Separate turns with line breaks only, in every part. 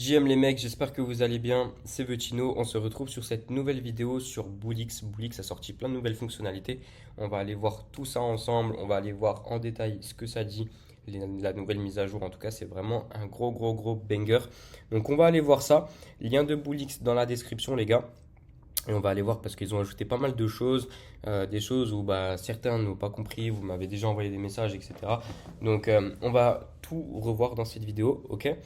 JM les mecs, j'espère que vous allez bien, c'est Vetino, on se retrouve sur cette nouvelle vidéo sur Boolix. Boolix a sorti plein de nouvelles fonctionnalités, on va aller voir tout ça ensemble, on va aller voir en détail ce que ça dit, la nouvelle mise à jour en tout cas c'est vraiment un gros banger. Donc on va aller voir ça, lien de Boolix dans la description les gars. Et on va aller voir parce qu'ils ont ajouté pas mal de choses, des choses où bah, certains n'ont pas compris, vous m'avez déjà envoyé des messages, etc. Donc on va tout revoir dans cette vidéo, ok?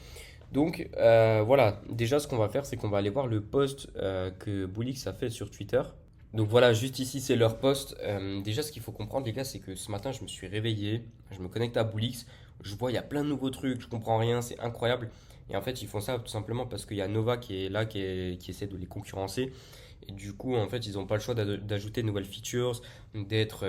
Donc voilà, déjà ce qu'on va faire, c'est qu'on va aller voir le post que Boolix a fait sur Twitter. Donc voilà, juste ici, c'est leur post. Déjà, ce qu'il faut comprendre, les gars, c'est que ce matin, je me suis réveillé, je me connecte à Boolix, je vois, il y a plein de nouveaux trucs, je comprends rien, c'est incroyable. Et en fait, ils font ça tout simplement parce qu'il y a Nova qui est là, qui essaie de les concurrencer. Et du coup, en fait, ils n'ont pas le choix d'ajouter de nouvelles features, d'être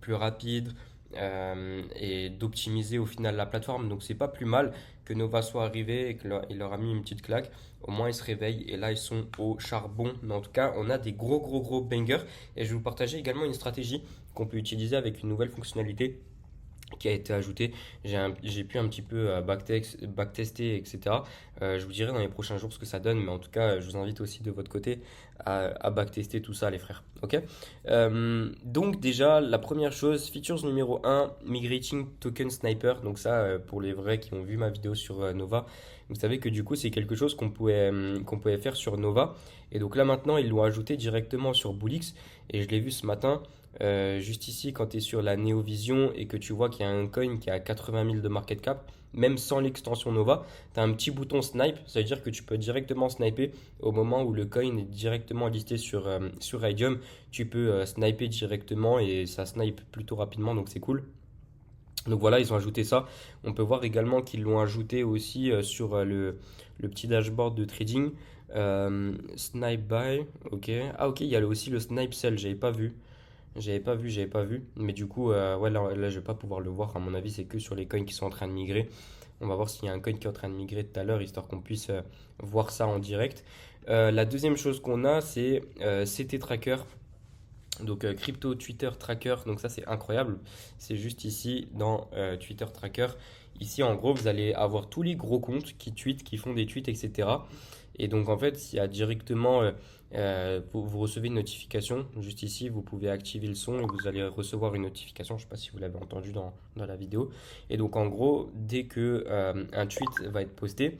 plus rapides et d'optimiser au final la plateforme. Donc, c'est pas plus mal que Nova soit arrivé et qu'il leur a mis une petite claque. Au moins, ils se réveillent et là, ils sont au charbon. Mais en tout cas, on a des gros bangers. Et je vais vous partager également une stratégie qu'on peut utiliser avec une nouvelle fonctionnalité qui a été ajouté. J'ai pu un petit peu backtester, etc. Je vous dirai dans les prochains jours ce que ça donne, mais en tout cas, je vous invite aussi de votre côté à backtester tout ça, les frères. Ok. Donc déjà, la première chose, features numéro un, Migrating Token Sniper. Donc ça, pour les vrais qui ont vu ma vidéo sur Nova, vous savez que du coup, c'est quelque chose qu'on pouvait faire sur Nova. Et donc là, maintenant, ils l'ont ajouté directement sur Boolix. Et je l'ai vu ce matin. Juste ici, quand tu es sur la Neovision et que tu vois qu'il y a un coin qui a 80 000 de market cap, même sans l'extension Nova, tu as un petit bouton snipe, ça veut dire que tu peux directement sniper au moment où le coin est directement listé sur Radium. Tu peux sniper directement et ça snipe plutôt rapidement, donc c'est cool. Donc voilà, ils ont ajouté ça. On peut voir également qu'ils l'ont ajouté aussi sur le petit dashboard de trading. Snipe buy, ok. Ah ok, il y a aussi le snipe sell, j'avais pas vu. Mais du coup, ouais, là, je vais pas pouvoir le voir. À mon avis, c'est que sur les coins qui sont en train de migrer. On va voir s'il y a un coin qui est en train de migrer tout à l'heure, histoire qu'on puisse voir ça en direct. La deuxième chose qu'on a, c'est CT Tracker. Donc Crypto Twitter Tracker. Donc ça, c'est incroyable. C'est juste ici dans Twitter Tracker. Ici, en gros, vous allez avoir tous les gros comptes qui tweetent, qui font des tweets, etc. Et donc, en fait, il y a directement, vous recevez une notification. Juste ici, vous pouvez activer le son et vous allez recevoir une notification. Je ne sais pas si vous l'avez entendu dans la vidéo. Et donc, en gros, dès que un tweet va être posté,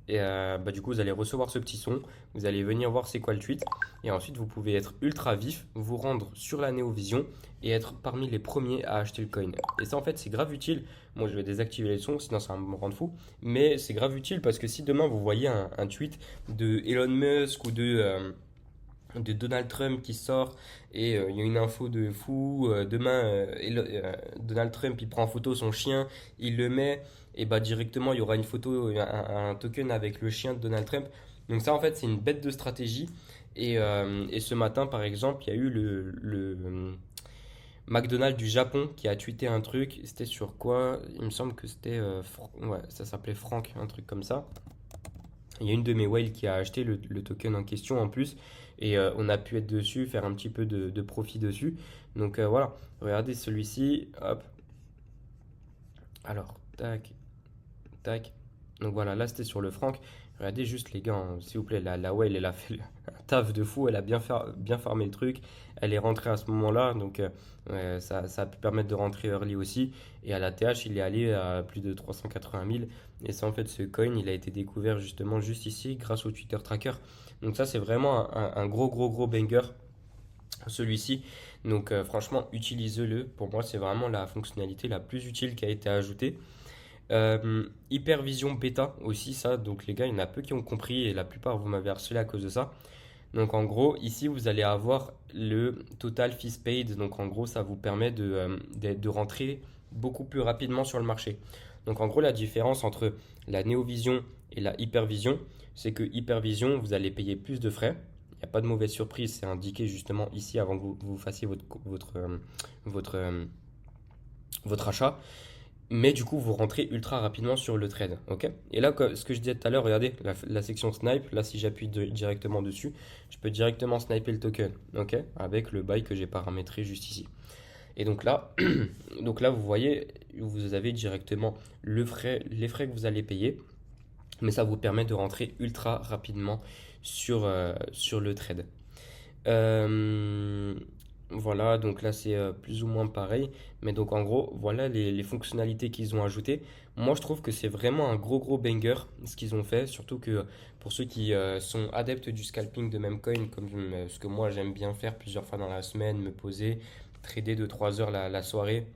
et bah, du coup, vous allez recevoir ce petit son. Vous allez venir voir c'est quoi le tweet. Et ensuite, vous pouvez être ultra vif, vous rendre sur la Néovision et être parmi les premiers à acheter le coin. Et ça, en fait, c'est grave utile. Moi, je vais désactiver les sons, sinon ça va me rendre fou. Mais c'est grave utile parce que si demain vous voyez un tweet de Elon Musk ou de Donald Trump qui sort et il y a une info de fou. Demain, Donald Trump il prend en photo son chien, il le met et bah directement il y aura une photo, un token avec le chien de Donald Trump. Donc ça en fait c'est une bête de stratégie. Et ce matin par exemple il y a eu le McDonald's du Japon qui a tweeté un truc. C'était sur quoi? Il me semble que c'était ouais, ça s'appelait Franck, un truc comme ça. Il y a une de mes whales qui a acheté le token en question en plus et on a pu être dessus, faire un petit peu de profit dessus. Donc voilà, regardez celui-ci, hop. Alors, tac, tac. Donc voilà, là c'était sur le franc. Regardez juste les gars, hein, s'il vous plaît, la whale elle a fait un taf de fou, elle a bien farmé le truc. Elle est rentrée à ce moment-là, donc ça a pu permettre de rentrer early aussi. Et à la TH, il est allé à plus de 380 000. Et ça, en fait, ce coin, il a été découvert justement juste ici grâce au Twitter Tracker. Donc ça, c'est vraiment un gros banger, celui-ci. Donc franchement, utilisez-le. Pour moi, c'est vraiment la fonctionnalité la plus utile qui a été ajoutée. Hypervision bêta aussi, ça. Donc les gars, il y en a peu qui ont compris et la plupart, vous m'avez harcelé à cause de ça. Donc en gros, ici, vous allez avoir le total fees paid. Donc en gros, ça vous permet de rentrer beaucoup plus rapidement sur le marché. Donc en gros, la différence entre la néovision et la hypervision, c'est que hypervision, vous allez payer plus de frais. Il n'y a pas de mauvaise surprise, c'est indiqué justement ici avant que vous fassiez votre, euh, votre achat. Mais du coup, vous rentrez ultra rapidement sur le trade. Ok. Et là, ce que je disais tout à l'heure, regardez, la section snipe, là, si j'appuie directement dessus, je peux directement sniper le token. Ok. Avec le buy que j'ai paramétré juste ici. Et donc là, donc là, vous voyez, vous avez directement les frais que vous allez payer. mais ça vous permet de rentrer ultra rapidement sur le trade. Euh, voilà, donc là c'est plus ou moins pareil. Mais donc en gros, voilà les fonctionnalités qu'ils ont ajoutées. Moi je trouve que c'est vraiment un gros banger ce qu'ils ont fait. Surtout que pour ceux qui sont adeptes du scalping de meme coin, comme ce que moi j'aime bien faire plusieurs fois dans la semaine, me poser, trader de 3 heures la soirée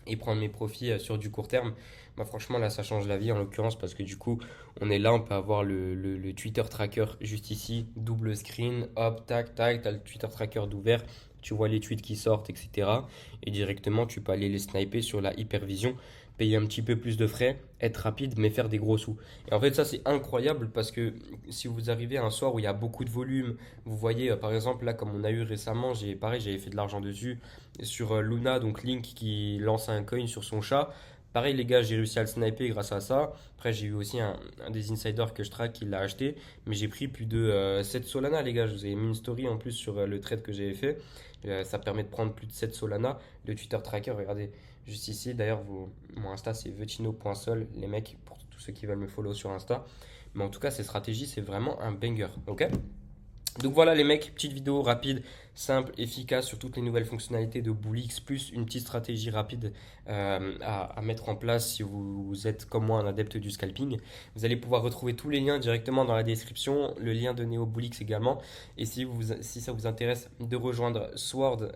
et prendre mes profits sur du court terme, bah franchement là ça change la vie en l'occurrence parce que du coup on est là, on peut avoir le Twitter tracker juste ici, double screen, hop, tac, tac, t'as le Twitter tracker d'ouvert, tu vois les tweets qui sortent, etc. Et directement tu peux aller les sniper sur la hypervision, payer un petit peu plus de frais, être rapide mais faire des gros sous. Et en fait ça c'est incroyable parce que si vous arrivez un soir où il y a beaucoup de volume, vous voyez par exemple là comme on a eu récemment, pareil j'avais fait de l'argent dessus sur Luna, donc Link qui lance un coin sur son chat. Pareil les gars, j'ai réussi à le sniper grâce à ça. Après j'ai eu aussi un des insiders que je track qui l'a acheté, mais j'ai pris plus de 7 Solana les gars. Je vous ai mis une story en plus sur le trade que j'avais fait. Ça permet de prendre plus de 7 Solana. Le Twitter tracker, regardez juste ici. D'ailleurs, mon Insta c'est vetino.sol, les mecs, pour tous ceux qui veulent me follow sur Insta. Mais en tout cas, ces stratégies, c'est vraiment un banger, ok? Donc voilà les mecs, petite vidéo rapide, simple, efficace sur toutes les nouvelles fonctionnalités de BullX, plus une petite stratégie rapide à mettre en place si vous êtes comme moi un adepte du scalping. Vous allez pouvoir retrouver tous les liens directement dans la description, le lien donné au BullX également. Et si ça vous intéresse de rejoindre Sword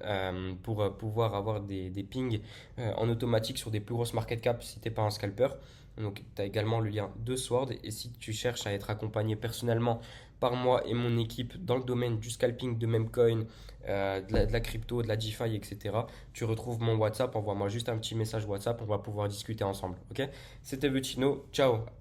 pour pouvoir avoir des pings en automatique sur des plus grosses market cap si t'es pas un scalper. Donc tu as également le lien de Sword et si tu cherches à être accompagné personnellement par moi et mon équipe dans le domaine du scalping de Memecoin, de la crypto, de la DeFi, etc. Tu retrouves mon WhatsApp, envoie-moi juste un petit message WhatsApp, on va pouvoir discuter ensemble. Ok? C'était Vecino, ciao!